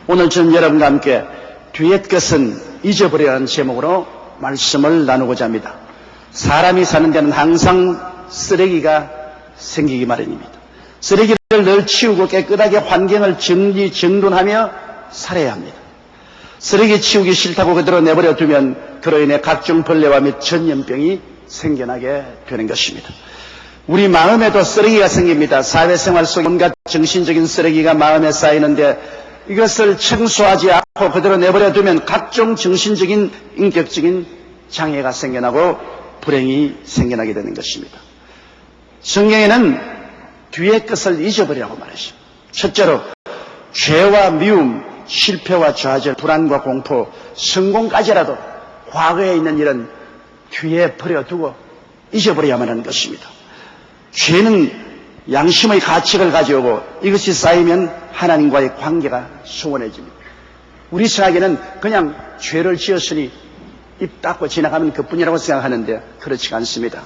오늘 저는 여러분과 함께 뒤의 것은 잊어버리라는 제목으로 말씀을 나누고자 합니다. 사람이 사는 데는 항상 쓰레기가 생기기 마련입니다. 쓰레기를 늘 치우고 깨끗하게 환경을 정돈하며 살아야 합니다. 쓰레기 치우기 싫다고 그대로 내버려 두면 그로 인해 각종 벌레와 및 전염병이 생겨나게 되는 것입니다. 우리 마음에도 쓰레기가 생깁니다. 사회생활 속에 온갖 정신적인 쓰레기가 마음에 쌓이는데 이것을 청소하지 않고 그대로 내버려 두면 각종 정신적인 인격적인 장애가 생겨나고 불행이 생겨나게 되는 것입니다. 성경에는 뒤의 것을 잊어버리라고 말했습니다. 첫째로 죄와 미움, 실패와 좌절, 불안과 공포, 성공까지라도 과거에 있는 일은 뒤에 버려두고 잊어버려야만 하는 것입니다. 죄는 양심의 가책을 가져오고 이것이 쌓이면 하나님과의 관계가 소원해집니다. 우리 생각에는 그냥 죄를 지었으니 입 닫고 지나가면 그뿐이라고 생각하는데 그렇지가 않습니다.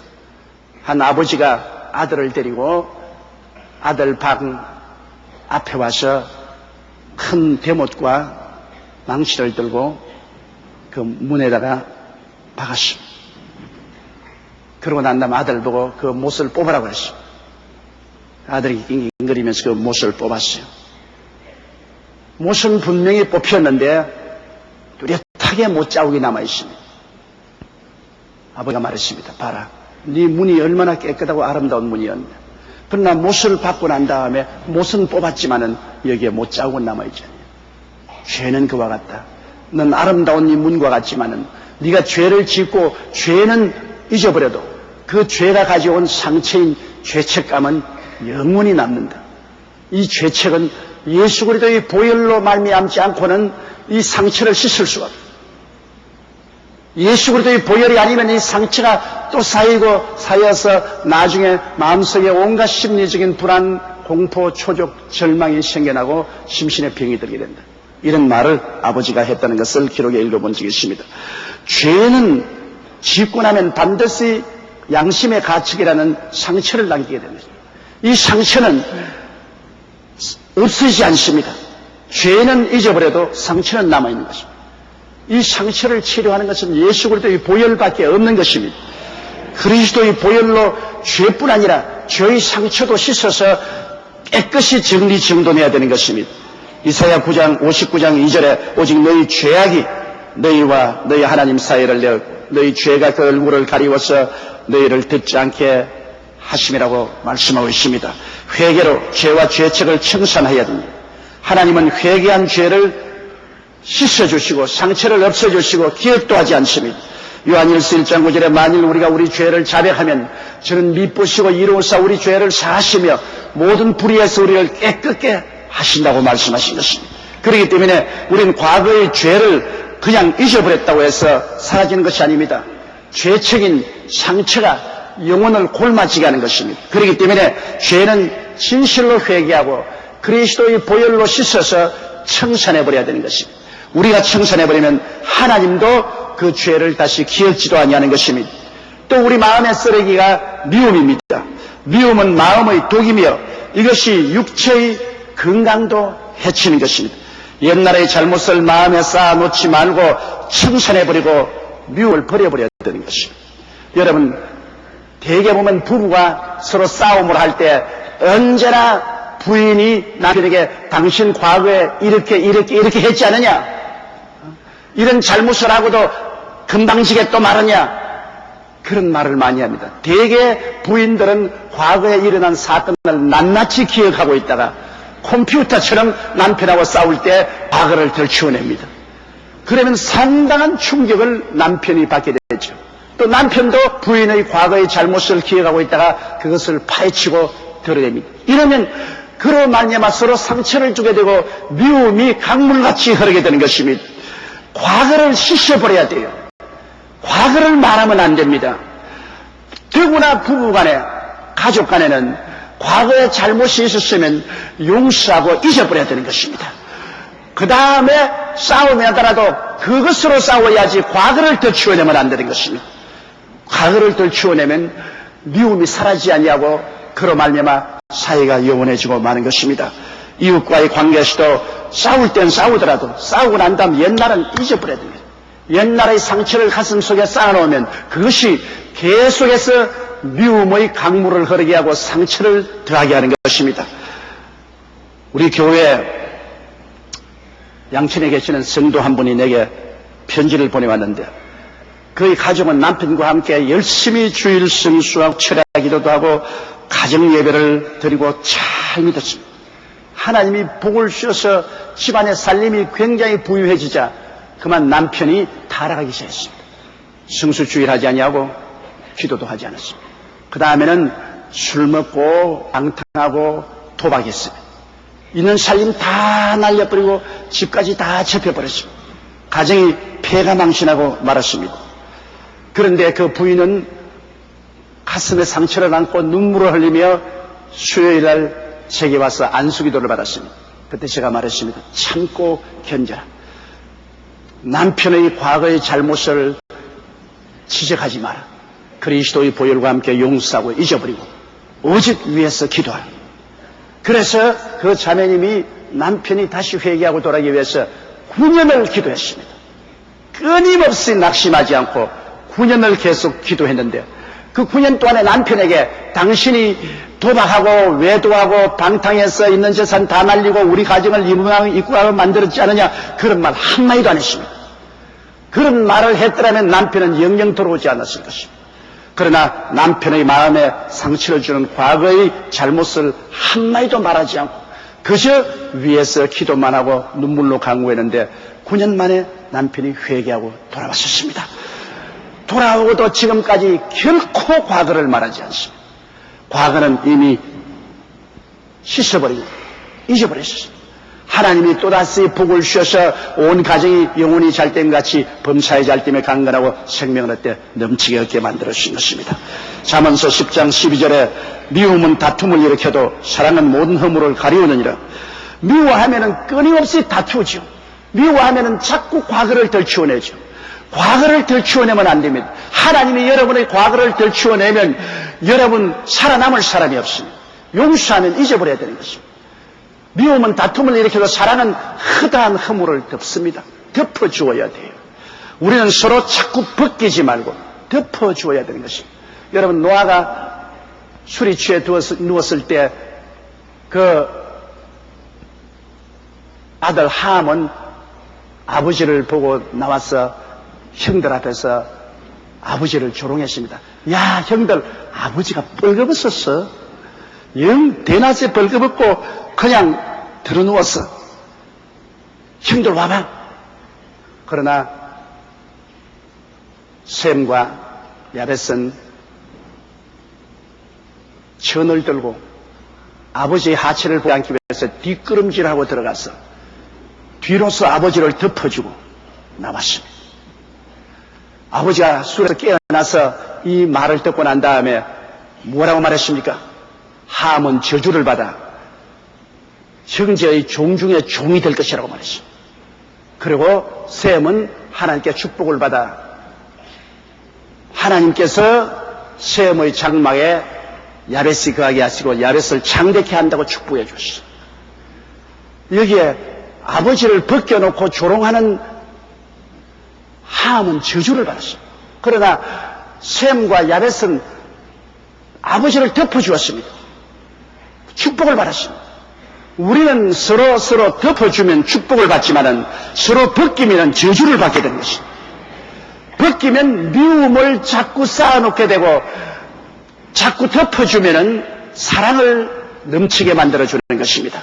한 아버지가 아들을 데리고 아들 방 앞에 와서 큰 대못과 망치를 들고 그 문에다가 박았습니다. 그러고 난 다음에 아들 보고 그 못을 뽑으라고 했어요. 아들이 낑낑거리면서 그 못을 뽑았어요. 못은 분명히 뽑혔는데 뚜렷하게 못자국이 남아있습니다. 아버지가 말했습니다. 봐라, 네 문이 얼마나 깨끗하고 아름다운 문이었냐. 그러나 못을 받고 난 다음에 못은 뽑았지만은 여기에 못자국은 남아있잖아요. 죄는 그와 같다. 넌 아름다운 이 문과 같지만은 네가 죄를 짓고 죄는 잊어버려도 그 죄가 가져온 상처인 죄책감은 영원히 남는다. 이 죄책은 예수 그리스도의 보혈로 말미암지 않고는 이 상처를 씻을 수가 없다. 예수 그리스도의 보혈이 아니면 이 상처가 또 쌓여서 나중에 마음속에 온갖 심리적인 불안, 공포, 초족, 절망이 생겨나고 심신의 병이 들게 된다. 이런 말을 아버지가 했다는 것을 기록에 읽어본 적이 있습니다. 죄는 짓고 나면 반드시 양심의 가책이라는 상처를 남기게 됩니다. 이 상처는 없어지지 않습니다. 죄는 잊어버려도 상처는 남아있는 것입니다. 이 상처를 치료하는 것은 예수 그리스도의 보혈밖에 없는 것입니다. 그리스도의 보혈로 죄뿐 아니라 죄의 상처도 씻어서 깨끗이 정리정돈해야 되는 것입니다. 이사야 9장 59장 2절에 오직 너희 죄악이 너희와 너희 하나님 사이를 내어 너희 죄가 그 얼굴을 가리워서 너희를 듣지 않게 하심이라고 말씀하고 있습니다. 회개로 죄와 죄책을 청산해야 됩니다. 하나님은 회개한 죄를 씻어주시고 상처를 없애주시고 기억도 하지 않습니다. 요한일서 1장 9절에 만일 우리가 우리 죄를 자백하면 저는 미쁘시고 이로우사 우리 죄를 사하시며 모든 불의에서 우리를 깨끗게 하신다고 말씀하신 것입니다. 그렇기 때문에 우리는 과거의 죄를 그냥 잊어버렸다고 해서 사라지는 것이 아닙니다. 죄책인 상처가 영혼을 골마지게 하는 것입니다. 그렇기 때문에 죄는 진실로 회개하고 그리스도의 보혈로 씻어서 청산해버려야 되는 것입니다. 우리가 청산해버리면 하나님도 그 죄를 다시 기억지도 아니하는 것입니다. 또 우리 마음의 쓰레기가 미움입니다. 미움은 마음의 독이며 이것이 육체의 건강도 해치는 것입니다. 옛날의 잘못을 마음에 쌓아놓지 말고 청산해버리고 미움을 버려버려야 되는 것입니다. 여러분, 대개 보면 부부가 서로 싸움을 할 때 언제나 부인이 남편에게 당신 과거에 이렇게 했지 않느냐? 이런 잘못을 하고도 금방지게 또 말하냐? 그런 말을 많이 합니다. 대개 부인들은 과거에 일어난 사건을 낱낱이 기억하고 있다가 컴퓨터처럼 남편하고 싸울 때 과거를 들추어냅니다. 그러면 상당한 충격을 남편이 받게 되죠. 또 남편도 부인의 과거의 잘못을 기억하고 있다가 그것을 파헤치고 드러냅니다. 이러면 그로 말미암아 서로 상처를 주게 되고 미움이 강물같이 흐르게 되는 것입니다. 과거를 씻어버려야 돼요. 과거를 말하면 안 됩니다. 더구나 부부간에 가족 간에는 과거에 잘못이 있었으면 용서하고 잊어버려야 되는 것입니다. 그 다음에 싸움이 하더라도 그것으로 싸워야지 과거를 더 치워내면 안 되는 것입니다. 과거를 더 치워내면 미움이 사라지지 아니하고 그로 말미암아 사이가 영원해지고 마는 것입니다. 이웃과의 관계에서도 싸울 땐 싸우더라도 싸우고 난 다음 옛날은 잊어버려야 됩니다. 옛날의 상처를 가슴속에 쌓아놓으면 그것이 계속해서 미움의 강물을 흐르게 하고 상처를 더하게 하는 것입니다. 우리 교회 양천에 계시는 성도 한 분이 내게 편지를 보내왔는데 그의 가정은 남편과 함께 열심히 주일 성수하고 철야 기도도 하고 가정 예배를 드리고 잘 믿었습니다. 하나님이 복을 주셔서 집안의 살림이 굉장히 부유해지자 그만 남편이 타락하기 시작했습니다. 성수주일 하지 아니하고 기도도 하지 않았습니다. 그 다음에는 술 먹고 방탕하고 도박했습니다. 있는 살림 다 날려버리고 집까지 다 접혀버렸습니다. 가정이 폐가망신하고 말았습니다. 그런데 그 부인은 가슴에 상처를 안고 눈물을 흘리며 수요일날 제게 와서 안수기도를 받았습니다. 그때 제가 말했습니다. 참고 견뎌라. 남편의 과거의 잘못을 지적하지 마라. 그리스도의 보혈과 함께 용서하고 잊어버리고 오직 위에서 기도하라. 그래서 그 자매님이 남편이 다시 회개하고 돌아가기 위해서 9년을 기도했습니다. 끊임없이 낙심하지 않고 9년을 계속 기도했는데 그 9년 동안에 남편에게 당신이 도박하고 외도하고 방탕해서 있는 재산 다 날리고 우리 가정을 이구하고 만들었지 않느냐 그런 말 한마디도 안 했습니다. 그런 말을 했더라면 남편은 영영 돌아오지 않았을 것입니다. 그러나 남편의 마음에 상처를 주는 과거의 잘못을 한마디도 말하지 않고 그저 위에서 기도만 하고 눈물로 강구했는데 9년 만에 남편이 회개하고 돌아왔었습니다. 돌아오고도 지금까지 결코 과거를 말하지 않습니다. 과거는 이미 씻어버리고 잊어버렸습니다. 하나님이 또다시 복을 주셔서 온 가정이 영혼이 잘됨 같이 범사에 잘됨에 강건하고 생명을 얻되 넘치게 얻게 만들어주신 것입니다. 잠언서 10장 12절에 미움은 다툼을 일으켜도 사랑은 모든 허물을 가리우느니라. 미워하면은 끊임없이 다투죠. 미워하면은 자꾸 과거를 덜치워내죠. 과거를 덜치워내면 안 됩니다. 하나님이 여러분의 과거를 덜치워내면 여러분 살아남을 사람이 없습니다. 용서하면 잊어버려야 되는 것입니다. 미움은 다툼을 일으켜도 사랑은 허다한 허물을 덮습니다. 덮어주어야 돼요. 우리는 서로 자꾸 벗기지 말고 덮어주어야 되는 것입니다. 여러분 노아가 술이 취해 누웠을 때 그 아들 함은 아버지를 보고 나와서 형들 앞에서 아버지를 조롱했습니다. 야 형들 아버지가 뻘겋었어. 영 대낮에 뻘겋었고 그냥 들어누웠어. 형들 와봐. 그러나 셈과 야벳은 천을 들고 아버지의 하체를 보지 않기 위해서 뒷걸음질하고 들어가서 뒤로서 아버지를 덮어주고 나왔습니다. 아버지가 술에서 깨어나서 이 말을 듣고 난 다음에 뭐라고 말했습니까? 함은 저주를 받아 형제의 종 중에 종이 될 것이라고 말했습니다. 그리고 셈은 하나님께 축복을 받아 하나님께서 셈의 장막에 야벳이 거하게 하시고 야벳을 창대케 한다고 축복해 주셨어요. 여기에 아버지를 벗겨놓고 조롱하는 함은 저주를 받았습니다. 그러나 셈과 야벳은 아버지를 덮어주었습니다. 축복을 받았습니다. 우리는 서로 덮어주면 축복을 받지만은 서로 벗기면 저주를 받게 되는 것입니다. 벗기면 미움을 자꾸 쌓아놓게 되고 자꾸 덮어주면은 사랑을 넘치게 만들어주는 것입니다.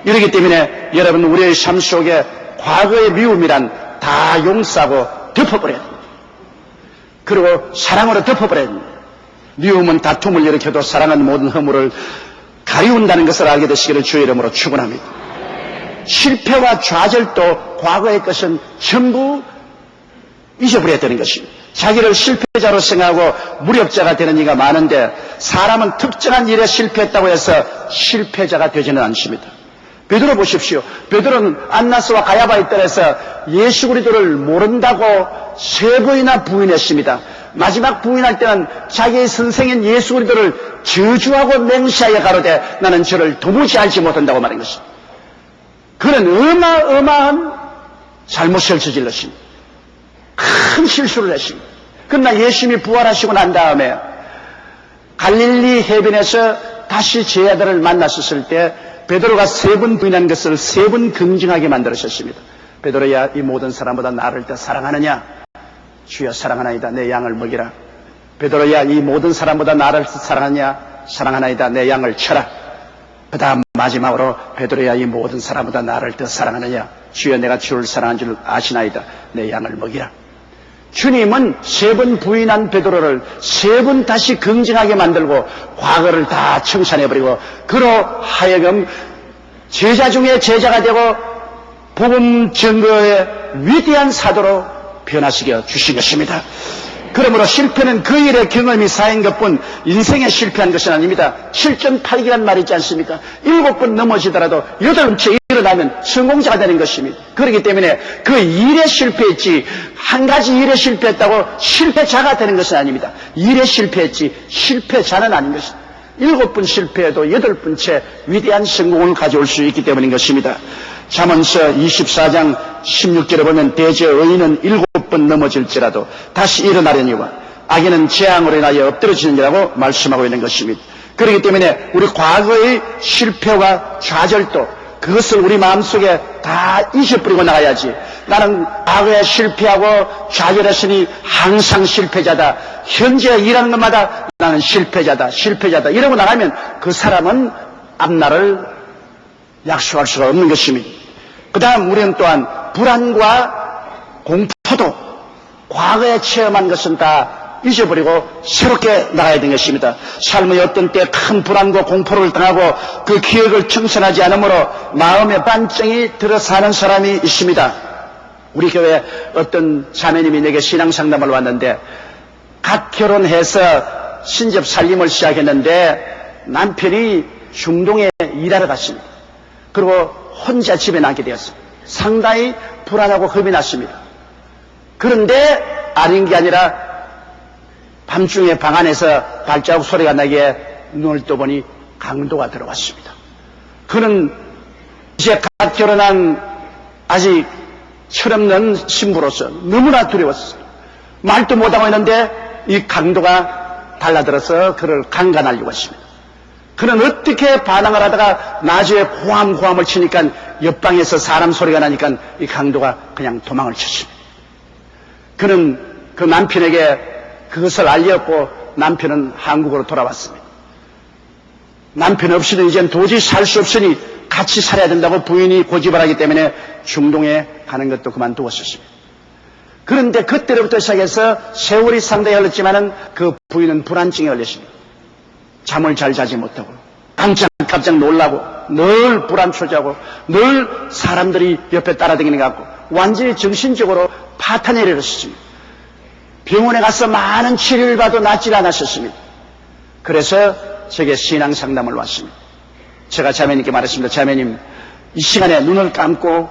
이렇기 때문에 여러분 우리의 삶 속에 과거의 미움이란 다 용서하고 덮어버려야 됩니다. 그리고 사랑으로 덮어버려야 됩니다. 미움은 다툼을 일으켜도 사랑은 모든 허물을 가리운다는 것을 알게 되시기를 주의 이름으로 축원합니다. 실패와 좌절도 과거의 것은 전부 잊어버려야 되는 것입니다. 자기를 실패자로 생각하고 무력자가 되는 이가 많은데 사람은 특정한 일에 실패했다고 해서 실패자가 되지는 않습니다. 베드로 보십시오. 베드로는 안나스와 가야바에 따라서 예수 그리스도를 모른다고 3번이나 부인했습니다. 마지막 부인할 때는 자기의 선생인 예수 그리스도를 저주하고 맹세하여 가로되 나는 저를 도무지 알지 못한다고 말한 것입니다. 그는 어마어마한 잘못을 저질렀습니다. 큰 실수를 했습니다. 그러나 예수님이 부활하시고 난 다음에 갈릴리 해변에서 다시 제 아들을 만났었을 때 베드로가 3번 부인한 것을 3번 긍정하게 만들으셨습니다. 베드로야, 이 모든 사람보다 나를 더 사랑하느냐? 주여, 사랑하나이다. 내 양을 먹이라. 베드로야, 이 모든 사람보다 나를 사랑하느냐? 사랑하나이다. 내 양을 쳐라. 그 다음 마지막으로 베드로야, 이 모든 사람보다 나를 더 사랑하느냐? 주여, 내가 주를 사랑한 줄 아시나이다. 내 양을 먹이라. 주님은 3번 부인한 베드로를 3번 다시 긍정하게 만들고 과거를 다 청산해버리고 그로 하여금 제자 중에 제자가 되고 복음 증거의 위대한 사도로 변화시켜 주신 것입니다. 그러므로 실패는 그 일의 경험이 쌓인 것뿐 인생에 실패한 것은 아닙니다. 7.8기란 말이 있지 않습니까? 7번 넘어지더라도 8번째 일어나면 성공자가 되는 것입니다. 그렇기 때문에 그 일에 실패했지 한 가지 일에 실패했다고 실패자가 되는 것은 아닙니다. 일에 실패했지 실패자는 아닌 것입니다. 7번 실패해도 8번째 위대한 성공을 가져올 수 있기 때문인 것입니다. 잠언서 24장 16절에 보면 대저 의인은 7번 넘어질지라도 다시 일어나려니와 악인은 재앙으로 인하여 엎드러지느니라고 말씀하고 있는 것입니다. 그렇기 때문에 우리 과거의 실패와 좌절도 그것을 우리 마음속에 다 잊어버리고 나가야지. 나는 과거에 실패하고 좌절했으니 항상 실패자다. 현재 일하는 것마다 나는 실패자다. 이러고 나가면 그 사람은 앞날을 약속할 수가 없는 것입니다. 그 다음 우리는 또한 불안과 공포도 과거에 체험한 것은 다 잊어버리고 새롭게 나가야 되는 것입니다. 삶의 어떤 때 큰 불안과 공포를 당하고 그 기억을 청산하지 않으므로 마음의 반증이 들어 사는 사람이 있습니다. 우리 교회 어떤 자매님이 내게 신앙상담을 왔는데 갓 결혼해서 신접 살림을 시작했는데 남편이 중동에 일하러 갔습니다. 그리고 혼자 집에 남게 되었습니다. 상당히 불안하고 겁이 났습니다. 그런데 아닌 게 아니라 밤중에 방 안에서 발자국 소리가 나기에 눈을 떠보니 강도가 들어왔습니다. 그는 이제 갓 결혼한 아직 철없는 신부로서 너무나 두려웠어요. 말도 못하고 있는데 이 강도가 달라들어서 그를 강간하려고 했습니다. 그는 어떻게 반항을 하다가 나중에 호함을 치니까 옆방에서 사람 소리가 나니까 이 강도가 그냥 도망을 쳤습니다. 그는 그 남편에게 그것을 알렸고 남편은 한국으로 돌아왔습니다. 남편 없이는 이젠 도저히 살 수 없으니 같이 살아야 된다고 부인이 고집을 하기 때문에 중동에 가는 것도 그만두었습니다. 그런데 그때로부터 시작해서 세월이 상당히 흘렀지만은 그 부인은 불안증에 걸렸습니다. 잠을 잘 자지 못하고 깜짝 놀라고 늘 불안초자고 늘 사람들이 옆에 따라다니는 것 같고 완전히 정신적으로 파탄에 이르렀습니다. 병원에 가서 많은 치료를 받아도 낫질 않았었습니다. 그래서 제게 신앙 상담을 왔습니다. 제가 자매님께 말했습니다. 자매님, 이 시간에 눈을 감고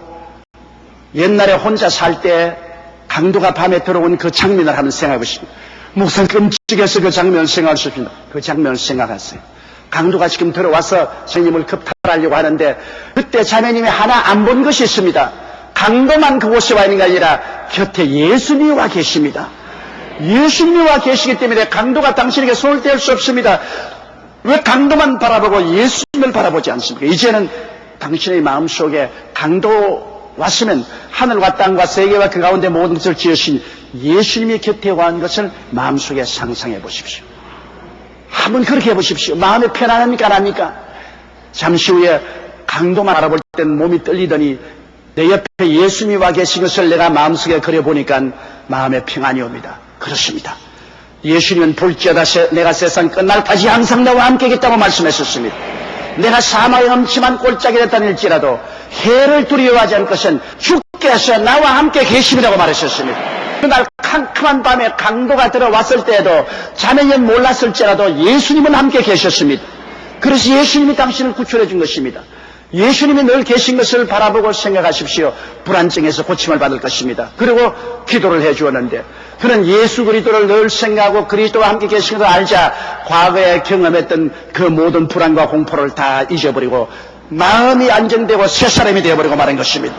옛날에 혼자 살 때 강도가 밤에 들어온 그 장면을 한번 생각해 보십시오. 목사님 끔찍해서 그 장면을 생각할 수 없습니다. 그 장면을 생각하세요. 강도가 지금 들어와서 선생님을 급탈하려고 하는데 그때 자매님이 하나 안 본 것이 있습니다. 강도만 그곳에 와 있는 게 아니라 곁에 예수님이 와 계십니다. 예수님이 와 계시기 때문에 강도가 당신에게 손을 뗄 수 없습니다. 왜 강도만 바라보고 예수님을 바라보지 않습니까? 이제는 당신의 마음속에 강도 왔으면 하늘과 땅과 세계와 그 가운데 모든 것을 지으신 예수님이 곁에 와 있는 것을 마음속에 상상해 보십시오. 한번 그렇게 해보십시오. 마음이 편안합니까? 안 합니까? 잠시 후에 강도만 알아볼 때는 몸이 떨리더니 내 옆에 예수님이 와 계신 것을 내가 마음속에 그려보니까 마음에 평안이 옵니다. 그렇습니다. 예수님은 볼지어다 내가 세상 끝날까지 항상 나와 함께 있다고 말씀하셨습니다. 내가 사망의 엄침한 꼴짝이 됐다닐지라도 해를 두려워하지 않을 것은 주께서 나와 함께 계심이라고 말하셨습니다. 그날 캄캄한 밤에 강도가 들어왔을 때에도 자매는 몰랐을지라도 예수님은 함께 계셨습니다. 그래서 예수님이 당신을 구출해 준 것입니다. 예수님이 늘 계신 것을 바라보고 생각하십시오. 불안증에서 고침을 받을 것입니다. 그리고 기도를 해 주었는데 그는 예수 그리스도를 늘 생각하고 그리스도와 함께 계신 것을 알자 과거에 경험했던 그 모든 불안과 공포를 다 잊어버리고 마음이 안정되고 새 사람이 되어버리고 말한 것입니다.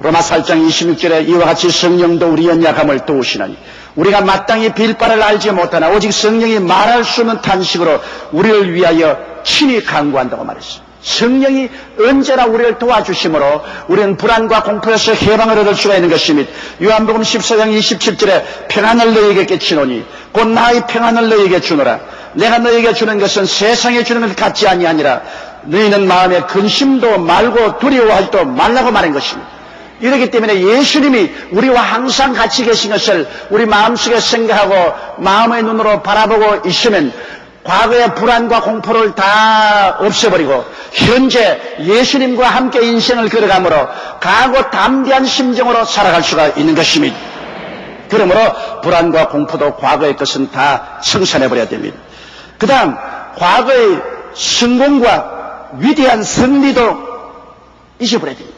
로마 8장 26절에 이와 같이 성령도 우리 연약함을 도우시나니 우리가 마땅히 빌 바를 알지 못하나 오직 성령이 말할 수 없는 탄식으로 우리를 위하여 친히 간구한다고 말했습니다. 성령이 언제나 우리를 도와주심으로 우리는 불안과 공포에서 해방을 얻을 수가 있는 것입니다. 요한복음 14장 27절에 평안을 너희에게 끼치노니 곧 나의 평안을 너희에게 주노라. 내가 너희에게 주는 것은 세상에 주는 것 같지 아니하니라. 너희는 마음에 근심도 말고 두려워하지도 말라고 말한 것입니다. 이렇기 때문에 예수님이 우리와 항상 같이 계신 것을 우리 마음속에 생각하고 마음의 눈으로 바라보고 있으면 과거의 불안과 공포를 다 없애버리고 현재 예수님과 함께 인생을 걸어가므로 강하고 담대한 심정으로 살아갈 수가 있는 것입니다. 그러므로 불안과 공포도 과거의 것은 다 청산해버려야 됩니다. 그 다음 과거의 성공과 위대한 승리도 잊어버려야 됩니다.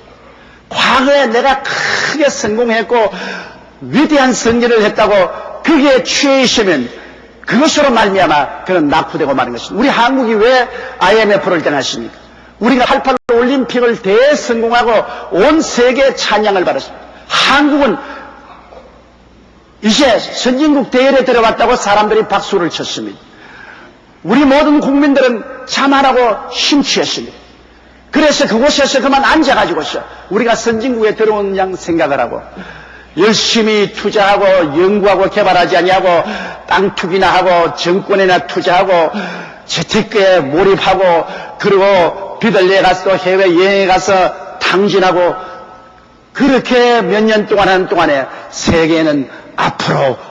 과거에 내가 크게 성공했고 위대한 승리를 했다고 거기에 취해 있으면 그것으로 말미암아 그는 낙후되고 마는 것입니다. 우리 한국이 왜 IMF를 떠났습니까? 우리가 88 올림픽을 대성공하고 온 세계 찬양을 받았습니다. 한국은 이제 선진국 대열에 들어왔다고 사람들이 박수를 쳤습니다. 우리 모든 국민들은 자만하고 심취했습니다. 그래서 그곳에서 그만 앉아가지고서 우리가 선진국에 들어온 양 생각을 하고 열심히 투자하고 연구하고 개발하지 아니하고 땅 투기나 하고 정권에나 투자하고 재테크에 몰입하고 그리고 빚을 내가서 해외 여행에 가서 탕진하고 그렇게 몇 년 동안 하는 동안에 세계는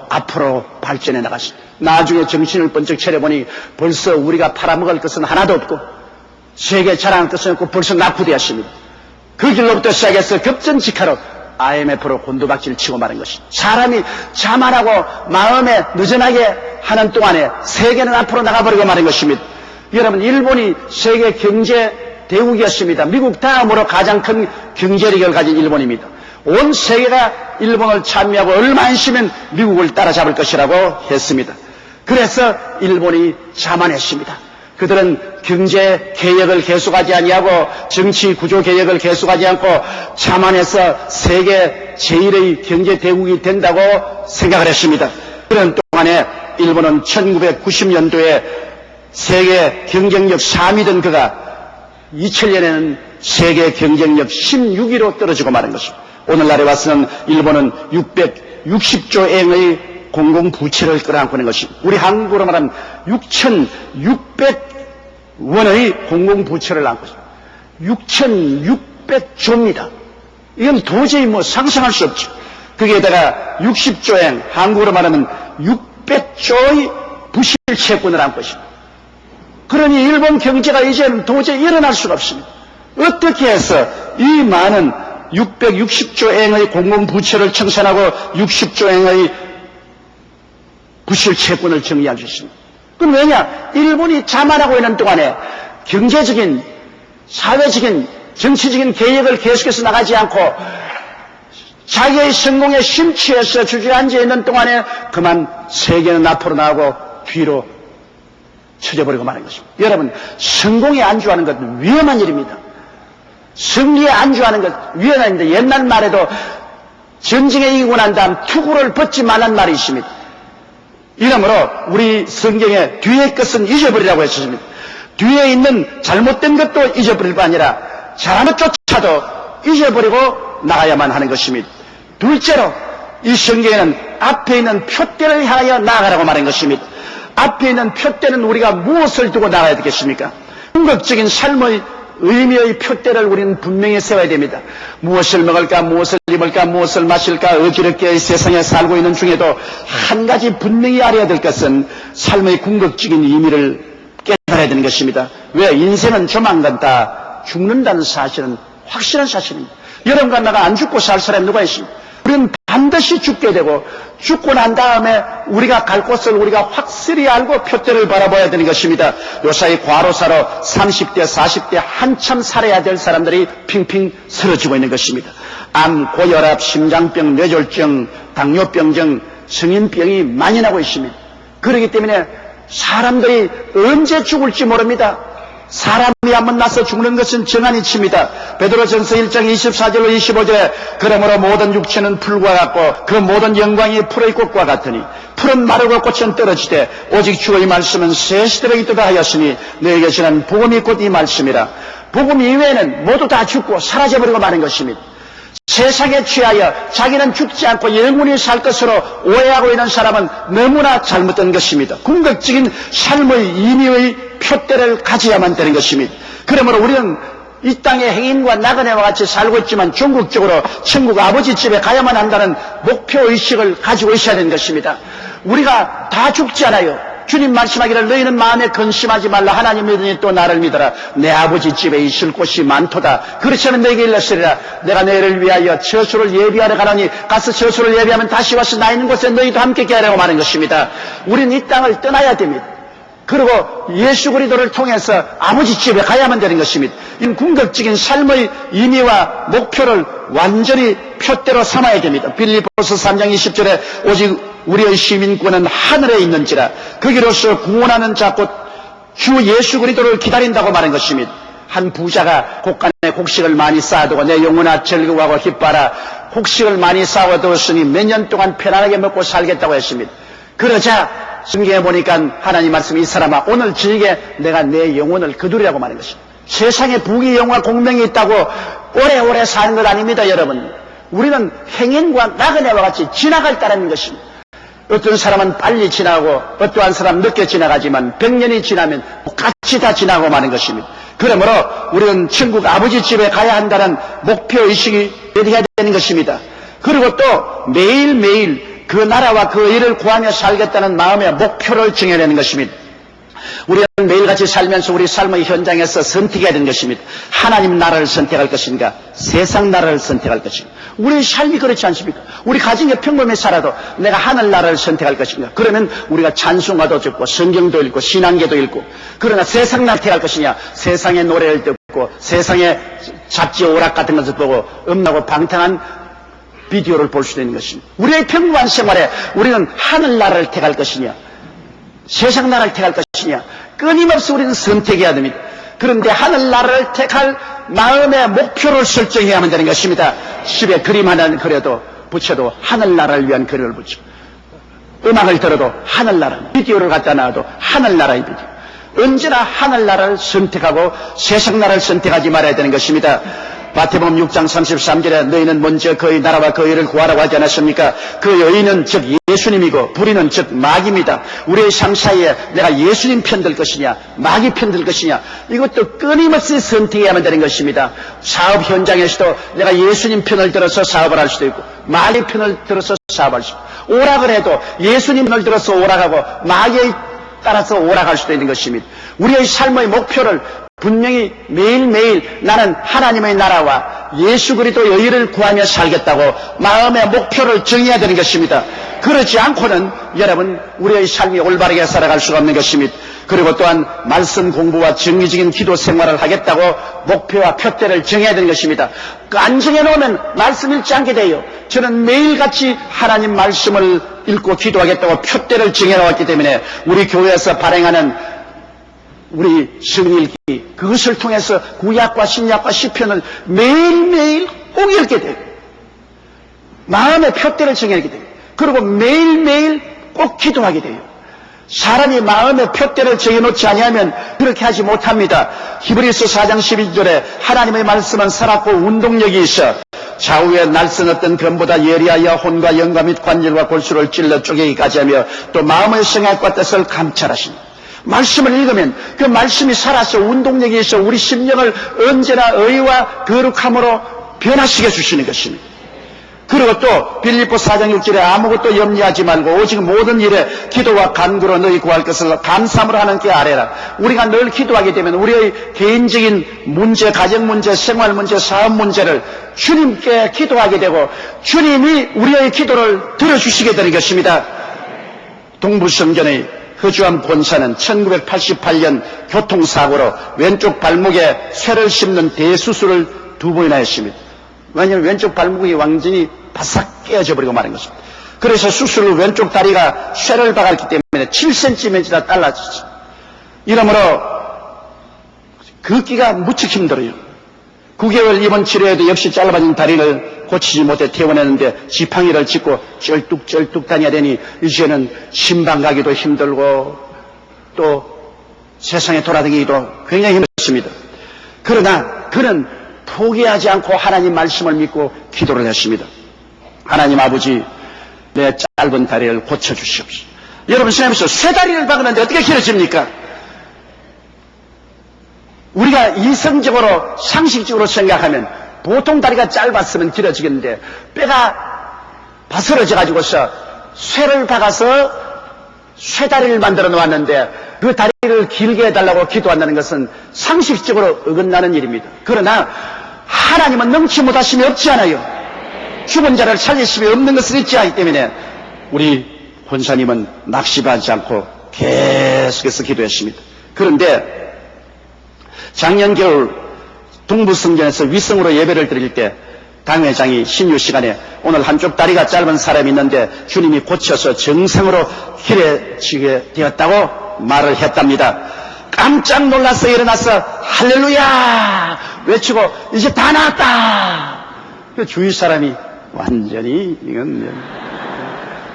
앞으로 발전해 나갔습니다. 나중에 정신을 번쩍 차려보니 벌써 우리가 팔아먹을 것은 하나도 없고 세계 자랑할 것은 없고 벌써 낙후되었습니다. 그 길로부터 시작해서 급전직하로 IMF로 곤두박질 치고 마는 것입니다. 사람이 자만하고 마음에 느슨하게 하는 동안에 세계는 앞으로 나가버리고 마는 것입니다. 여러분, 일본이 세계 경제 대국이었습니다. 미국 다음으로 가장 큰 경제력을 가진 일본입니다. 온 세계가 일본을 찬미하고 얼마 안 있으면 미국을 따라잡을 것이라고 했습니다. 그래서 일본이 자만했습니다. 그들은 경제 개혁을 계속하지 아니하고 정치 구조 개혁을 계속하지 않고 자만해서 세계 제1의 경제 대국이 된다고 생각을 했습니다. 그런 동안에 일본은 1990년도에 세계 경쟁력 3위던 그가 2000년에는 세계 경쟁력 16위로 떨어지고 마는 것입니다. 오늘날에 와서는 일본은 660조 엔의 공공부채를 끌어안고 있는 것입니다. 우리 한국으로 말하면 6,600원의 공공부채를 안고 있습니다. 6,600조입니다. 이건 도저히 상상할 수 없죠. 거기에다가 60조 엔, 한국으로 말하면 600조의 부실 채권을 안고 있습니다. 그러니 일본 경제가 이제는 도저히 일어날 수가 없습니다. 어떻게 해서 이 많은 660조 엔의 공공부채를 청산하고 60조 엔의 부실 채권을 정리할 수 있습니다. 그럼 왜냐? 일본이 자만하고 있는 동안에 경제적인, 사회적인, 정치적인 개혁을 계속해서 나가지 않고 자기의 성공에 심취해서 주저앉아 있는 동안에 그만 세계는 앞으로 나가고 뒤로 쳐져버리고 마는 것입니다. 여러분, 성공에 안주하는 것은 위험한 일입니다. 승리에 안주하는 것 위험한 일인데 옛날 말에도 전쟁에 이기고 난 다음 투구를 벗지 말란 말이 있습니다. 이러므로 우리 성경에 뒤의 것은 잊어버리라고 했습니다. 뒤에 있는 잘못된 것도 잊어버릴 뿐 아니라 잘하는 쫓아도 잊어버리고 나가야만 하는 것입니다. 둘째로 이 성경에는 앞에 있는 표대를 향하여 나아가라고 말한 것입니다. 앞에 있는 표대는 우리가 무엇을 두고 나가야 되겠습니까? 궁극적인 삶의 의미의 표대를 우리는 분명히 세워야 됩니다. 무엇을 먹을까, 무엇을 입을까, 무엇을 마실까, 어지럽게 이 세상에 살고 있는 중에도 한 가지 분명히 알아야 될 것은 삶의 궁극적인 의미를 깨달아야 되는 것입니다. 왜? 인생은 조만간 다 죽는다는 사실은 확실한 사실입니다. 여러분과 나가 안 죽고 살 사람이 누가 있습니까? 우리는 반드시 죽게 되고 죽고 난 다음에 우리가 갈 곳을 우리가 확실히 알고 표대를 바라봐야 되는 것입니다. 요사이 과로사로 30대, 40대 한참 살아야 될 사람들이 핑핑 쓰러지고 있는 것입니다. 암, 고혈압, 심장병, 뇌졸중, 당뇨병 등 성인병이 만연하고 있습니다. 그렇기 때문에 사람들이 언제 죽을지 모릅니다. 사람이 한번 나서 죽는 것은 정한 이치입니다. 베드로전서 1장 24절로 25절에 그러므로 모든 육체는 풀과 같고 그 모든 영광이 풀의 꽃과 같으니 풀은 마르고 꽃은 떨어지되 오직 주의 말씀은 새 시대로 있도다 하였으니 너에게 전한 복음이 곧 이 말씀이라. 복음 이외에는 모두 다 죽고 사라져버리고 마는 것입니다. 세상에 취하여 자기는 죽지 않고 영원히 살 것으로 오해하고 있는 사람은 너무나 잘못된 것입니다. 궁극적인 삶의 임의의 표대를 가져야만 되는 것입니다. 그러므로 우리는 이 땅의 행인과 나그네와 같이 살고 있지만 궁극적으로 천국 아버지 집에 가야만 한다는 목표의식을 가지고 있어야 되는 것입니다. 우리가 다 죽지 않아요. 주님 말씀하기를 너희는 마음에 근심하지 말라. 하나님 믿으니 또 나를 믿어라. 내 아버지 집에 있을 곳이 많도다. 그렇지 않으면 너에게 일렀으리라. 내가 너희를 위하여 처소를 예비하러 가노니 가서 처소를 예비하면 다시 와서 나 있는 곳에 너희도 함께 하려고 말하는 것입니다. 우리는 이 땅을 떠나야 됩니다. 그리고 예수 그리스도를 통해서 아버지 집에 가야만 되는 것입니다. 이 궁극적인 삶의 의미와 목표를 완전히 표대로 삼아야 됩니다. 빌립보서 3장 20절에 오직 우리의 시민권은 하늘에 있는지라 거기로서 구원하는 자 곧 주 예수 그리스도를 기다린다고 말한 것입니다. 한 부자가 곳간에 곡식을 많이 쌓아두고 내 영혼아 즐거워하고 기뻐하라. 곡식을 많이 쌓아두었으니 몇 년 동안 편안하게 먹고 살겠다고 했습니다. 그러자 성경에 보니까 하나님 말씀이 이 사람아 오늘 저녁에 내가 내 영혼을 거두리라고 말한 것입니다. 세상에 부귀 영화 공명이 있다고 오래오래 사는 것 아닙니다. 여러분, 우리는 행인과 나그네와 같이 지나갈 따르는 것입니다. 어떤 사람은 빨리 지나고 어떠한 사람은 늦게 지나가지만 100년이 지나면 같이 다 지나고 마는 것입니다. 그러므로 우리는 천국 아버지 집에 가야 한다는 목표의식이 되어야 되는 것입니다. 그리고 또 매일매일 그 나라와 그 일을 구하며 살겠다는 마음의 목표를 정해야 되는 것입니다. 우리는 매일같이 살면서 우리 삶의 현장에서 선택해야 되는 것입니다. 하나님 나라를 선택할 것인가, 세상 나라를 선택할 것인가. 우리 삶이 그렇지 않습니까? 우리 가정에 평범히 살아도 내가 하늘 나라를 선택할 것인가. 그러면 우리가 찬송가도 듣고 성경도 읽고 신앙계도 읽고, 그러나 세상 나라를 택할 것이냐, 세상의 노래를 듣고 세상의 잡지 오락 같은 것을 보고 음란하고 방탕한 비디오를 볼 수도 있는 것입니다. 우리의 평범한 생활에 우리는 하늘 나라를 택할 것이냐, 세상 나라를 택할 것이냐, 끊임없이 우리는 선택해야 됩니다. 그런데 하늘 나라를 택할 마음의 목표를 설정해야만 되는 것입니다. 집에 그림 하나 그려도 붙여도 하늘 나라를 위한 그림을 붙여, 음악을 들어도 하늘 나라, 비디오를 갖다 놔도 하늘 나라의 비디오. 언제나 하늘 나라를 선택하고 세상 나라를 선택하지 말아야 되는 것입니다. 마태복음 6장 33절에 너희는 먼저 그의 나라와 그의 의를 구하라고 하지 않았습니까? 그 의는 즉 예수님이고 불의는 즉 마귀입니다. 우리의 삶 사이에 내가 예수님 편들 것이냐 마귀 편들 것이냐, 이것도 끊임없이 선택해야만 되는 것입니다. 사업 현장에서도 내가 예수님 편을 들어서 사업을 할 수도 있고 마귀 편을 들어서 사업할 수 있고, 오락을 해도 예수님 편을 들어서 오락하고 마귀에 따라서 오락할 수도 있는 것입니다. 우리의 삶의 목표를 분명히 매일매일 나는 하나님의 나라와 예수 그리스도의 의를 구하며 살겠다고 마음의 목표를 정해야 되는 것입니다. 그렇지 않고는 여러분 우리의 삶이 올바르게 살아갈 수가 없는 것입니다. 그리고 또한 말씀 공부와 정기적인 기도 생활을 하겠다고 목표와 표대를 정해야 되는 것입니다. 안 정해놓으면 말씀 읽지 않게 돼요. 저는 매일같이 하나님 말씀을 읽고 기도하겠다고 표대를 정해놓았기 때문에 우리 교회에서 발행하는 우리 성일기, 그것을 통해서 구약과 신약과 시편을 매일매일 꼭 읽게 돼요. 마음의 표대를 정해놓게 돼요. 그리고 매일매일 꼭 기도하게 돼요. 사람이 마음의 표대를 정해놓지 아니하면 그렇게 하지 못합니다. 히브리서 4장 12절에 하나님의 말씀은 살았고 운동력이 있어 좌우에 날선 검보다 예리하여 혼과 영과 및 관절과 골수를 찔러 쪼개기까지 하며 또 마음의 생각과 뜻을 감찰하신다. 말씀을 읽으면 그 말씀이 살아서 운동력이 있어 우리 심령을 언제나 의와 거룩함으로 변화시켜 주시는 것입니다. 그리고 또 빌립보 4장 6절에 아무것도 염려하지 말고 오직 모든 일에 기도와 간구로 너희 구할 것을 감사함으로 하나님께 아뢰라. 우리가 늘 기도하게 되면 우리의 개인적인 문제, 가정 문제, 생활 문제, 사업 문제를 주님께 기도하게 되고 주님이 우리의 기도를 들어주시게 되는 것입니다. 동부성전의 허주암 권사는 1988년 교통사고로 왼쪽 발목에 쇠를 씹는 대수술을 2번이나 했습니다. 왜냐하면 왼쪽 발목이 완전히 바싹 깨어져 버리고 마는 것입니다. 그래서 수술 후 왼쪽 다리가 쇠를 박았기 때문에 7cm나 달라졌죠. 이러므로 걷기가 무척 힘들어요. 9개월 입원 치료에도 역시 짧아진 다리를 고치지 못해 퇴원했는데 지팡이를 짚고 쩔뚝쩔뚝 다녀야 되니 이제는 신방 가기도 힘들고 또 세상에 돌아다니기도 굉장히 힘들습니다. 그러나 그는 포기하지 않고 하나님 말씀을 믿고 기도를 했습니다. 하나님 아버지, 내 짧은 다리를 고쳐주시옵소서. 여러분 생각해보세요. 쇠 다리를 박았는데 어떻게 길어집니까? 우리가 이성적으로 상식적으로 생각하면 보통 다리가 짧았으면 길어지겠는데 뼈가 바스러져 가지고서 쇠를 박아서 쇠다리를 만들어 놓았는데 그 다리를 길게 해달라고 기도한다는 것은 상식적으로 어긋나는 일입니다. 그러나 하나님은 능치 못하심이 없지 않아요. 죽은 자를 살리심이 없는 것은 있지 않기 때문에 우리 권사님은 낙심하지 않고 계속해서 기도했습니다. 그런데 작년 겨울 동부성전에서 위성으로 예배를 드릴 때 당회장이 신유 시간에 오늘 한쪽 다리가 짧은 사람이 있는데 주님이 고쳐서 정상으로 길어지게 되었다고 말을 했답니다. 깜짝 놀라서 일어나서 할렐루야 외치고 이제 다 나았다. 그 주위 사람이 완전히 이건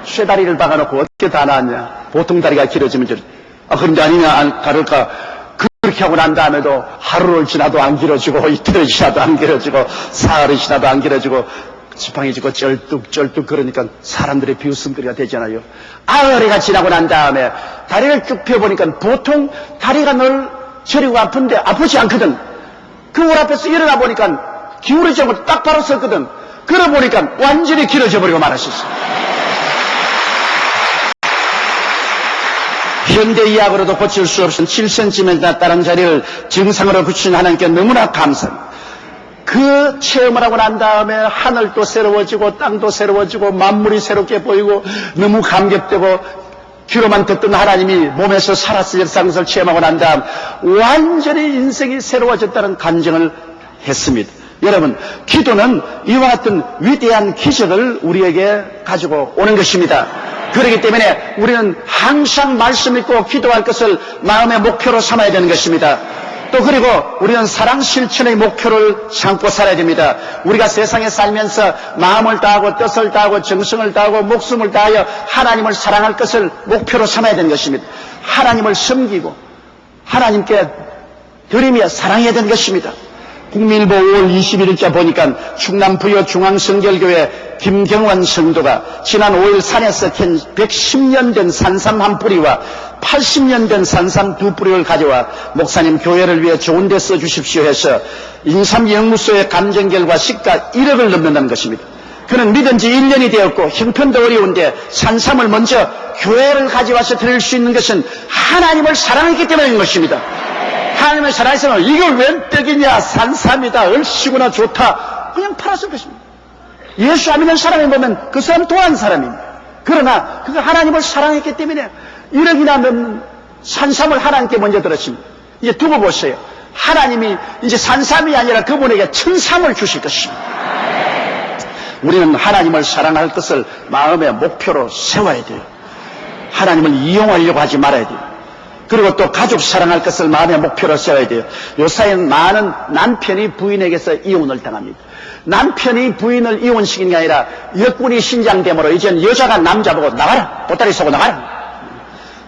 쇠다리를 박아놓고 어떻게 다 나았냐. 보통 다리가 길어지면 그런데 아니냐 다를까 그렇게 하고 난 다음에도 하루를 지나도 안 길어지고 이틀을 지나도 안 길어지고 사흘이 지나도 안 길어지고 지팡이 짚고 쩔뚝쩔뚝 그러니까 사람들의 비웃음거리가 되잖아요. 아흘이가 지나고 난 다음에 다리를 쭉 펴보니까 보통 다리가 늘 저리고 아픈데 아프지 않거든. 그 물 앞에서 일어나 보니까 기울어지 않고 딱 바로 섰거든. 그러고 보니까 완전히 길어져 버리고 말았었어. 현대의학으로도 고칠 수 없은 7cm나 다른 자리를 정상으로 붙이신 하나님께 너무나 감사합니다. 그 체험을 하고 난 다음에 하늘도 새로워지고 땅도 새로워지고 만물이 새롭게 보이고 너무 감격되고 귀로만 듣던 하나님이 몸에서 살아서 역사하는 것을 체험하고 난 다음 완전히 인생이 새로워졌다는 간증을 했습니다. 여러분, 기도는 이와 같은 위대한 기적을 우리에게 가지고 오는 것입니다. 그렇기 때문에 우리는 항상 말씀 읽고 기도할 것을 마음의 목표로 삼아야 되는 것입니다. 또 그리고 우리는 사랑 실천의 목표를 삼고 살아야 됩니다. 우리가 세상에 살면서 마음을 다하고 뜻을 다하고 정성을 다하고 목숨을 다하여 하나님을 사랑할 것을 목표로 삼아야 되는 것입니다. 하나님을 섬기고 하나님께 드리며 사랑해야 되는 것입니다. 국민일보 5월 21일자 보니까 충남 부여 중앙성결교회 김경환 성도가 지난 5일 산에서 캔 110년 된 산삼 한 뿌리와 80년 된 산삼 두 뿌리를 가져와 목사님 교회를 위해 좋은 데 써주십시오 해서 인삼연구소의 감정 결과 시가 1억을 넘는다는 것입니다. 그는 믿은 지 1년이 되었고 형편도 어려운데 산삼을 먼저 교회를 가져와서 드릴 수 있는 것은 하나님을 사랑했기 때문인 것입니다. 하나님을 사랑해서 이걸 웬 떡이냐 산삼이다 얼씨구나 좋다 그냥 팔았을 것입니다. 예수 안 믿는 사람이 보면 그 사람은 도한 사람입니다. 그러나 그가 하나님을 사랑했기 때문에 1억이나 넘는 산삼을 하나님께 먼저 들었습니다. 이제 두고 보세요. 하나님이 이제 산삼이 아니라 그분에게 천삼을 주실 것입니다. 우리는 하나님을 사랑할 것을 마음의 목표로 세워야 돼요. 하나님을 이용하려고 하지 말아야 돼요. 그리고 또 가족 사랑할 것을 마음의 목표로 세워야 돼요. 요사이는 많은 남편이 부인에게서 이혼을 당합니다. 남편이 부인을 이혼시킨 게 아니라 역군이 신장됨으로 이제는 여자가 남자 보고 나가라 보따리 쏘고 나가라.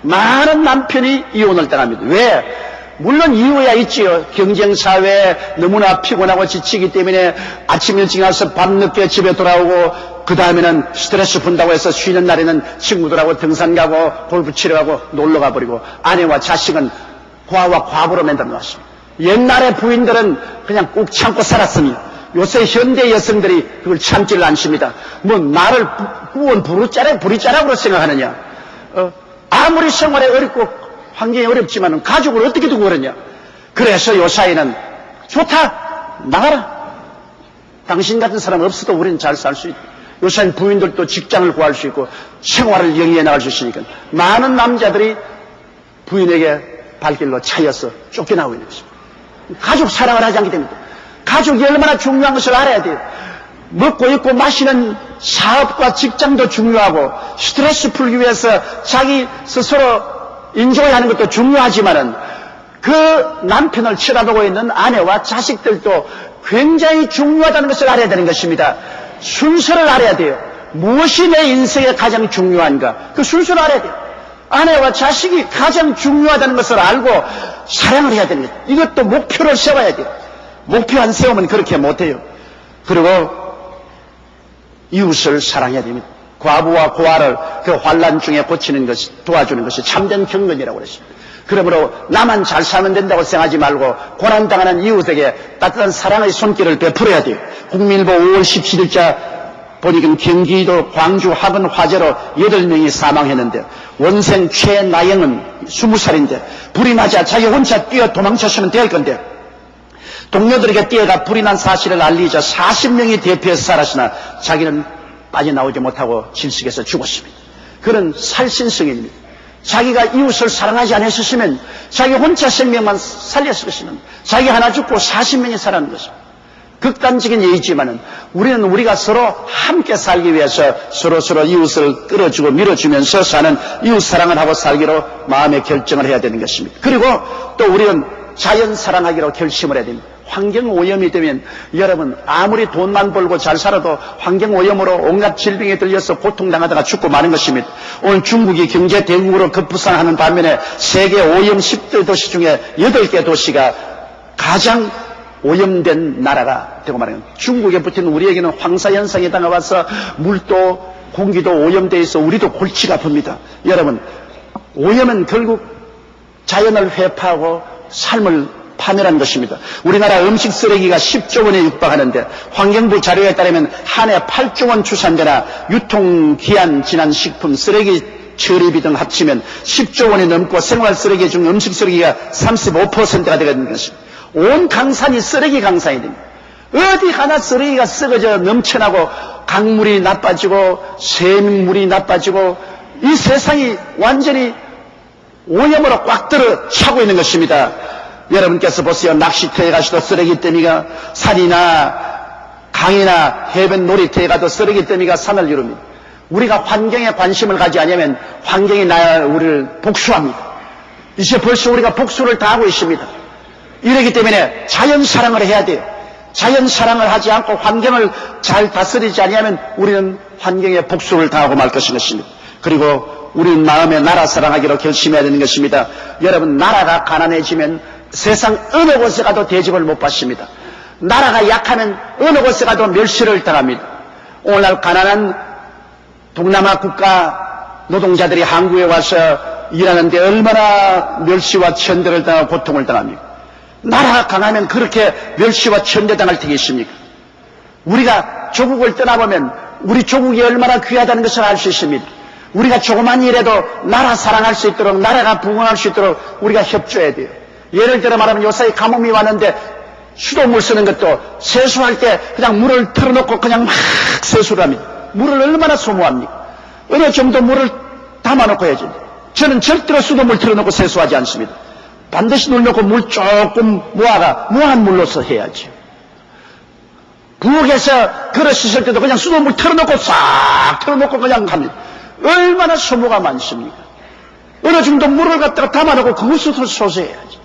많은 남편이 이혼을 당합니다. 왜? 물론 이유야 있지요. 경쟁사회에 너무나 피곤하고 지치기 때문에 아침 일찍 나서 밤늦게 집에 돌아오고 그 다음에는 스트레스 푼다고 해서 쉬는 날에는 친구들하고 등산 가고 골프 치러 가고 놀러 가버리고 아내와 자식은 고아와 과부로 만들어 놨습니다. 옛날에 부인들은 그냥 꾹 참고 살았으니 요새 현대 여성들이 그걸 참지를 않습니다. 뭐 나를 구원 부리짜라고 생각하느냐. 아무리 생활에 어렵고 환경이 어렵지만 가족을 어떻게 두고 그러냐. 그래서 요사이는 좋다 나가라. 당신 같은 사람 없어도 우리는 잘 살 수 있다. 요새는 부인들도 직장을 구할 수 있고 생활을 영위해 나갈 수 있으니까 많은 남자들이 부인에게 발길로 차여서 쫓겨나고 있는 것입니다. 가족 사랑을 하지 않기 때문에 가족이 얼마나 중요한 것을 알아야 돼요. 먹고 입고 마시는 사업과 직장도 중요하고 스트레스 풀기 위해서 자기 스스로 인조하는 것도 중요하지만은 그 남편을 쳐다보고 있는 아내와 자식들도 굉장히 중요하다는 것을 알아야 되는 것입니다. 순서를 알아야 돼요. 무엇이 내 인생에 가장 중요한가? 그 순서를 알아야 돼요. 아내와 자식이 가장 중요하다는 것을 알고 사랑을 해야 됩니다. 이것도 목표를 세워야 돼요. 목표 안 세우면 그렇게 못해요. 그리고 이웃을 사랑해야 됩니다. 과부와 고아를 그 환난 중에 고치는 것이, 도와주는 것이 참된 경건이라고 그랬습니다. 그러므로 나만 잘 사면 된다고 생각하지 말고 고난당하는 이웃에게 따뜻한 사랑의 손길을 베풀어야 돼요. 국민일보 5월 17일자 보니까 경기도 광주 화근 화재로 8명이 사망했는데 원생 최나영은 20살인데 불이 맞아 자기 혼자 뛰어 도망쳤으면 될 건데 동료들에게 뛰어가 불이 난 사실을 알리자 40명이 대피해서 살았으나 자기는 빠져나오지 못하고 질식해서 죽었습니다. 그런 살신성입니다. 자기가 이웃을 사랑하지 않았으면 자기 혼자 생명만 살렸을 것이면 자기 하나 죽고 40명이 살아난 것입니다. 극단적인 예이지만은 우리는 우리가 서로 함께 살기 위해서 서로 이웃을 끌어주고 밀어주면서 사는 이웃 사랑을 하고 살기로 마음의 결정을 해야 되는 것입니다. 그리고 또 우리는 자연 사랑하기로 결심을 해야 됩니다. 환경 오염이 되면 여러분 아무리 돈만 벌고 잘 살아도 환경 오염으로 온갖 질병에 들려서 고통당하다가 죽고 마는 것입니다. 오늘 중국이 경제 대국으로 급부상하는 반면에 세계 오염 10대 도시 중에 8개 도시가 가장 오염된 나라가 되고 말하는 거예요. 중국에 붙은 우리에게는 황사현상에 당해와서 물도 공기도 오염되어 있어 우리도 골치가 아픕니다. 여러분 오염은 결국 자연을 회파하고 삶을 파멸한 것입니다. 우리나라 음식 쓰레기가 10조 원에 육박하는데 환경부 자료에 따르면 한 해 8조 원 추산되나 유통기한 지난 식품, 쓰레기 처리비 등 합치면 10조 원이 넘고 생활 쓰레기 중 음식 쓰레기가 35%가 되는 것입니다. 온 강산이 쓰레기 강산이 됩니다. 어디 하나 쓰레기가 썩어져 넘쳐나고 강물이 나빠지고 샘물이 나빠지고 이 세상이 완전히 오염으로 꽉 들어 차고 있는 것입니다. 여러분께서 보세요. 낚시터에 가셔도 쓰레기 더미가 산이나 강이나 해변 놀이터에 가도 쓰레기 더미가 산을 이룹니다. 우리가 환경에 관심을 가지 않으면 환경이 우리를 복수합니다. 이제 벌써 우리가 복수를 당하고 있습니다. 이러기 때문에 자연 사랑을 해야 돼요. 자연 사랑을 하지 않고 환경을 잘 다스리지 않으면 우리는 환경에 복수를 당하고 말 것입니다. 그리고 우리는 마음에 나라 사랑하기로 결심해야 되는 것입니다. 여러분 나라가 가난해지면 세상 어느 곳에 가도 대접을 못 받습니다. 나라가 약하면 어느 곳에 가도 멸시를 당합니다. 오늘날 가난한 동남아 국가 노동자들이 한국에 와서 일하는데 얼마나 멸시와 천대를 당하고 고통을 당합니까? 나라가 강하면 그렇게 멸시와 천대당할 테겠습니까? 우리가 조국을 떠나보면 우리 조국이 얼마나 귀하다는 것을 알 수 있습니다. 우리가 조그만 일에도 나라 사랑할 수 있도록 나라가 부흥할 수 있도록 우리가 협조해야 돼요. 예를 들어 말하면 요사이 가뭄이 왔는데 수돗물 쓰는 것도 세수할 때 그냥 물을 틀어놓고 그냥 막 세수를 합니다. 물을 얼마나 소모합니까? 어느 정도 물을 담아놓고 해야지. 저는 절대로 수돗물 틀어놓고 세수하지 않습니다. 반드시 물 넣고 물 조금 모아가 무한 물로서 해야지. 부엌에서 그릇 씻을 때도 그냥 수돗물 틀어놓고 싹 틀어놓고 그냥 합니다. 얼마나 소모가 많습니까? 어느 정도 물을 갖다가 담아놓고 그것부터 소소해야지.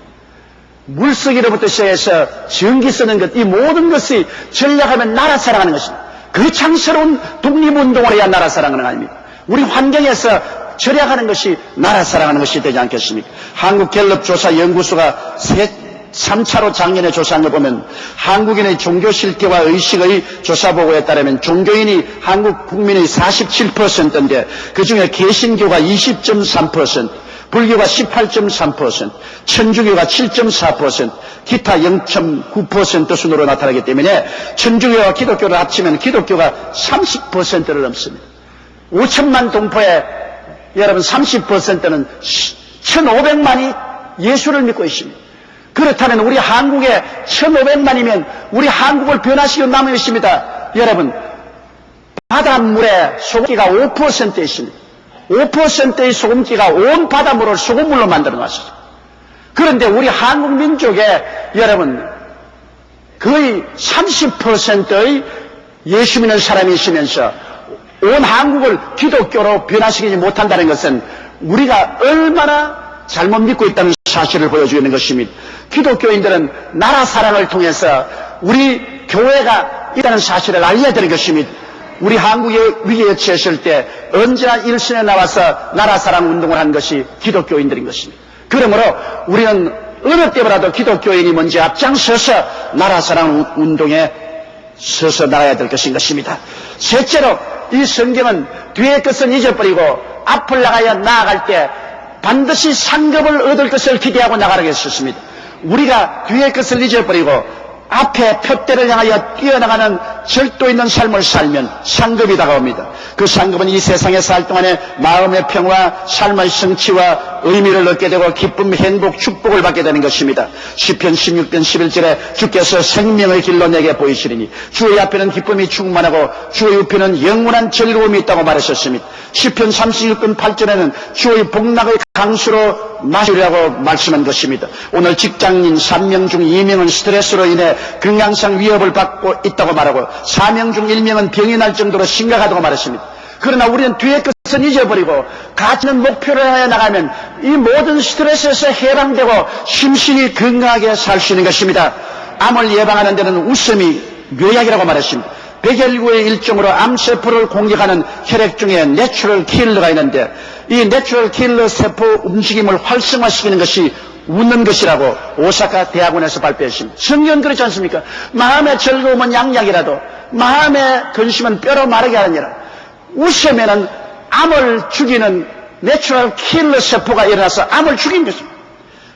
물쓰기로부터 시작해서 전기 쓰는 것, 이 모든 것이 전략하면 나라 사랑하는 것입니다. 그 창스러운 독립운동을 해야 나라 사랑하는 거 아닙니까? 우리 환경에서 절약하는 것이 나라 사랑하는 것이 되지 않겠습니까? 한국갤럽조사연구소가 3차로 작년에 조사한 거 보면 한국인의 종교 실태와 의식의 조사보고에 따르면 종교인이 한국 국민의 47%인데 그중에 개신교가 20.3%, 불교가 18.3%, 천주교가 7.4%, 기타 0.9% 순으로 나타나기 때문에 천주교와 기독교를 합치면 기독교가 30%를 넘습니다. 5천만 동포의 여러분 30%는 1,500만이 예수를 믿고 있습니다. 그렇다면 우리 한국에 1,500만이면 우리 한국을 변화시켜 남아 있습니다. 여러분 바닷물에 소금기가 5%에 있습니다. 5%의 소금기가 온 바닷물을 소금물로 만들어 놨습니다. 그런데 우리 한국 민족에 여러분 거의 30%의 예수 믿는 사람이 있으면서 온 한국을 기독교로 변화시키지 못한다는 것은 우리가 얼마나 잘못 믿고 있다는 사실을 보여주는 것입니다. 기독교인들은 나라 사랑을 통해서 우리 교회가 있다는 사실을 알려야 되는 것입니다. 우리 한국이 위기에 처했을 때 언제나 일선에 나와서 나라 사랑 운동을 한 것이 기독교인들인 것입니다. 그러므로 우리는 어느 때보다도 기독교인이 먼저 앞장서서 나라 사랑 운동에 서서 나가야 될 것인 것입니다. 셋째로 이 성경은 뒤의 것은 잊어버리고 앞을 나아갈 때 반드시 상급을 얻을 것을 기대하고 나가라고 했었습니다. 우리가 뒤의 것을 잊어버리고 앞에 표대를 향하여 뛰어나가는 절도 있는 삶을 살면 상급이 다가옵니다. 그 상급은 이 세상에 살 동안에 마음의 평화, 삶의 성취와 의미를 얻게 되고 기쁨, 행복, 축복을 받게 되는 것입니다. 시편 16편 11절에 주께서 생명의 길로 내게 보이시리니 주의 앞에는 기쁨이 충만하고 주의 옆에는 영원한 즐거움이 있다고 말하셨습니다. 시편 36편 8절에는 주의 복락의 강수로 마시라고 말씀한 것입니다. 오늘 직장인 3명 중 2명은 스트레스로 인해 건강상 위협을 받고 있다고 말하고 4명 중 1명은 병이 날 정도로 심각하다고 말했습니다. 그러나 우리는 뒤의 것은 잊어버리고 가치는 목표를 하여 나가면 이 모든 스트레스에서 해방되고 심신이 건강하게 살 수 있는 것입니다. 암을 예방하는 데는 웃음이 묘약이라고 말했습니다. 백혈구의 일종으로 암세포를 공격하는 혈액 중에 내추럴 킬러가 있는데 이 내추럴 킬러 세포 움직임을 활성화시키는 것이 웃는 것이라고 오사카 대학원에서 발표했습니다. 성경은 그렇지 않습니까? 마음의 즐거움은 양약이라도 마음의 근심은 뼈로 마르게 하느니라. 웃으면은 암을 죽이는 내추럴 킬러 세포가 일어나서 암을 죽인 것입니다.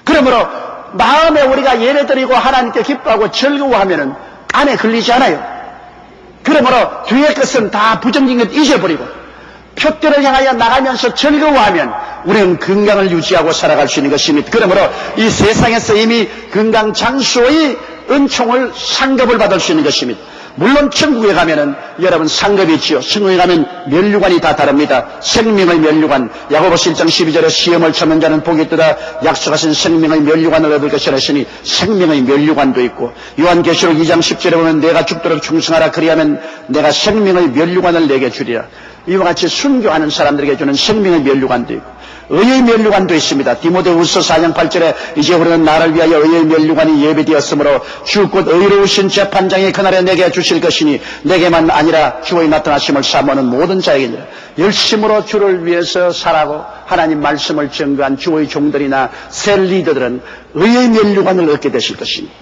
그러므로 마음에 우리가 예배드리고 하나님께 기뻐하고 즐거워하면은 암에 걸리지 않아요. 그러므로 뒤의 것은 다 부정적인 것 잊어버리고 표대를 향하여 나가면서 즐거워하면 우리는 건강을 유지하고 살아갈 수 있는 것입니다. 그러므로 이 세상에서 이미 건강 장수의 은총을 상급을 받을 수 있는 것입니다. 물론 천국에 가면은 여러분 상급이 있지요. 천국에 가면 면류관이 다 다릅니다. 생명의 면류관. 야고보서 1장 12절에 시험을 참는 자는 복이 있도다. 약속하신 생명의 면류관을 얻을 것이라 했으니 생명의 면류관도 있고 요한계시록 2장 10절에 보면 내가 죽도록 충성하라 그리하면 내가 생명의 면류관을 내게 주리라. 이와 같이 순교하는 사람들에게 주는 생명의 면류관도 있고 의의 면류관도 있습니다. 디모데후서 4장 8절에 이제 우리는 나를 위하여 의의 면류관이 예비되었으므로 주 곧 의로우신 재판장이 그날에 내게 주실 것이니 내게만 아니라 주의 나타나심을 사모하는 모든 자에게니라. 열심으로 주를 위해서 살아고 하나님 말씀을 증거한 주의 종들이나 새 리더들은 의의 면류관을 얻게 되실 것입니다.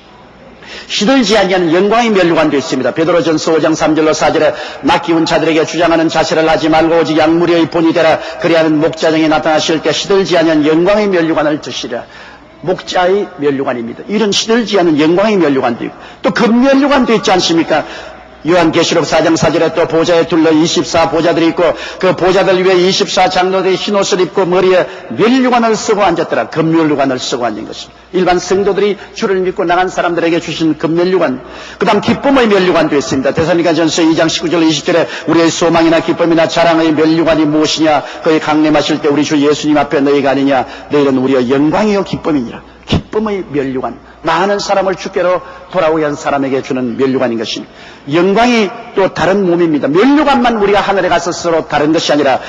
시들지 아니하는 영광의 면류관도 있습니다. 베드로전서 5장 3절로 4절에 낚이운 자들에게 주장하는 자세를 하지 말고 오직 양무리의 본이 되라. 그리하면 목자장이 나타나실 때 시들지 아니하는 영광의 면류관을 드시라. 목자의 면류관입니다. 이런 시들지 않은 영광의 면류관도 있고 또 금면류관도 있지 않습니까? 요한계시록 4장 4절에 또 보좌에 둘러 24보좌들이 있고 그 보좌들 위에 24장로들이 흰옷을 입고 머리에 면류관을 쓰고 앉았더라. 금면류관을 쓰고 앉은 것입니다. 일반 성도들이 주를 믿고 나간 사람들에게 주신 금면류관. 그 다음 기쁨의 면류관도 있습니다. 데살로니가전서 2장 19절 20절에 우리의 소망이나 기쁨이나 자랑의 면류관이 무엇이냐. 그의 강림하실 때 우리 주 예수님 앞에 너희가 아니냐. 너희는 우리의 영광이요 기쁨이니라. 기쁨의 면류관. 많은 사람을 주께로 돌아오게 한 사람에게 주는 면류관인 것입니다. 영광이 또 다른 몸입니다. 면류관만 우리가 하늘에 가서 서로 다른 것이 아니라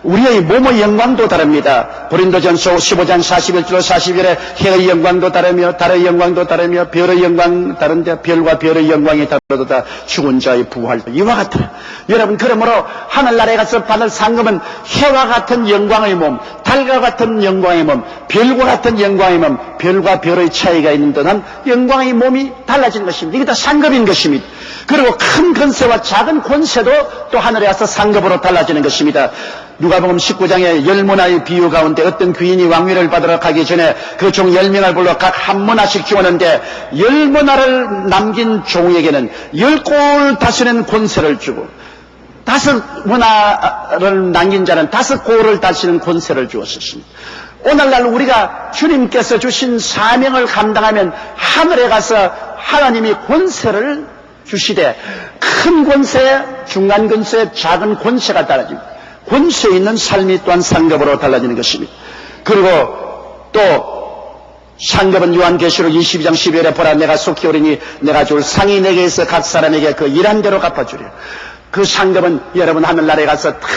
우리의 몸의 영광도 다릅니다. 고린도전서 15장 41절 42절에 해의 영광도 다르며 달의 영광도 다르며 별의 영광 다른데 별과 별의 영광이 다르도다. 죽은 자의 부활 이와 같으라. 여러분 그러므로 하늘나라에 가서 받을 상급은 해와 같은 영광의 몸, 달과 같은 영광의 몸, 별과 같은 영광의 몸, 별과 별의 차이가 있는 듯한 영광의 몸이 달라진 것입니다. 이게 다 상급인 것입니다. 그리고 큰 권세와 작은 권세도 또 하늘에 가서 상급으로 달라지는 것입니다. 누가복음 19장의 10문화의 비유 가운데 어떤 귀인이 왕위를 받으러 가기 전에 그 종 10명을 불러 각 한 문화씩 주었는데 10문화를 남긴 종에게는 10골 다스리는 권세를 주고 5문화를 남긴 자는 5골을 다스리는 권세를 주었습니다. 오늘날 우리가 주님께서 주신 사명을 감당하면 하늘에 가서 하나님이 권세를 주시되 큰 권세, 중간 권세, 작은 권세가 달라집니다. 권세 있는 삶이 또한 상급으로 달라지는 것입니다. 그리고 또 상급은 요한계시록 22장 12절에 보라 내가 속히 오리니 내가 줄 상이 내게 있어 각 사람에게 그 일한 대로 갚아주리라. 그 상급은 여러분 하늘나라에 가서 다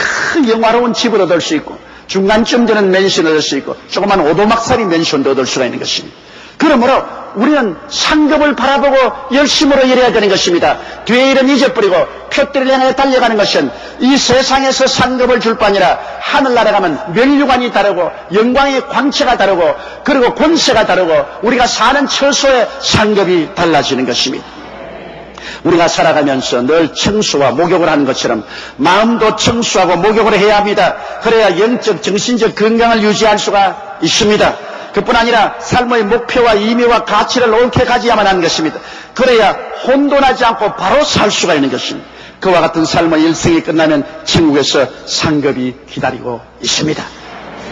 영화로운 집을 얻을 수 있고 중간쯤 되는 맨션을 얻을 수 있고 조그만 오도막살이 맨션도 얻을 수가 있는 것입니다. 그러므로 우리는 상급을 바라보고 열심으로 일해야 되는 것입니다. 뒤에 일은 잊어버리고 표대를 향해 달려가는 것은 이 세상에서 상급을 줄 뿐 아니라 하늘나라에 가면 면류관이 다르고 영광의 광채가 다르고 그리고 권세가 다르고 우리가 사는 처소의 상급이 달라지는 것입니다. 우리가 살아가면서 늘 청수와 목욕을 하는 것처럼 마음도 청수하고 목욕을 해야 합니다. 그래야 영적, 정신적 건강을 유지할 수가 있습니다. 그뿐 아니라 삶의 목표와 의미와 가치를 옳게 가져야만 하는 것입니다. 그래야 혼돈하지 않고 바로 살 수가 있는 것입니다. 그와 같은 삶의 일생이 끝나면 천국에서 상급이 기다리고 있습니다.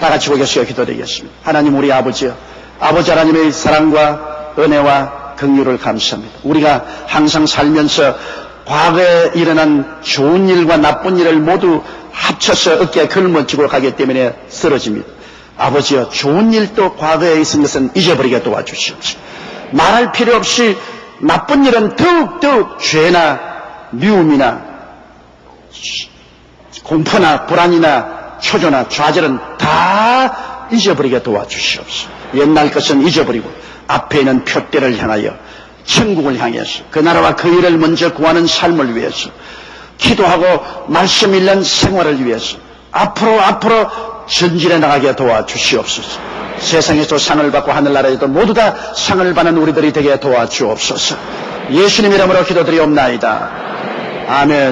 다 같이 고개서 기도드리겠습니다. 하나님 우리 아버지여, 아버지 하나님의 사랑과 은혜와 긍휼을 감사합니다. 우리가 항상 살면서 과거에 일어난 좋은 일과 나쁜 일을 모두 합쳐서 어깨에 걸머쥐고 가기 때문에 쓰러집니다. 아버지여, 좋은 일도 과거에 있은 것은 잊어버리게 도와주시옵소서. 말할 필요 없이 나쁜 일은 더욱더욱 죄나 미움이나 공포나 불안이나 초조나 좌절은 다 잊어버리게 도와주시옵소서. 옛날 것은 잊어버리고 앞에 있는 표대를 향하여 천국을 향해서 그 나라와 그 일을 먼저 구하는 삶을 위해서 기도하고 말씀 읽는 생활을 위해서 앞으로 전진해 나가게 도와주시옵소서. 세상에서 상을 받고 하늘나라에도 모두 다 상을 받는 우리들이 되게 도와주옵소서. 예수님 이름으로 기도드리옵나이다. 아멘.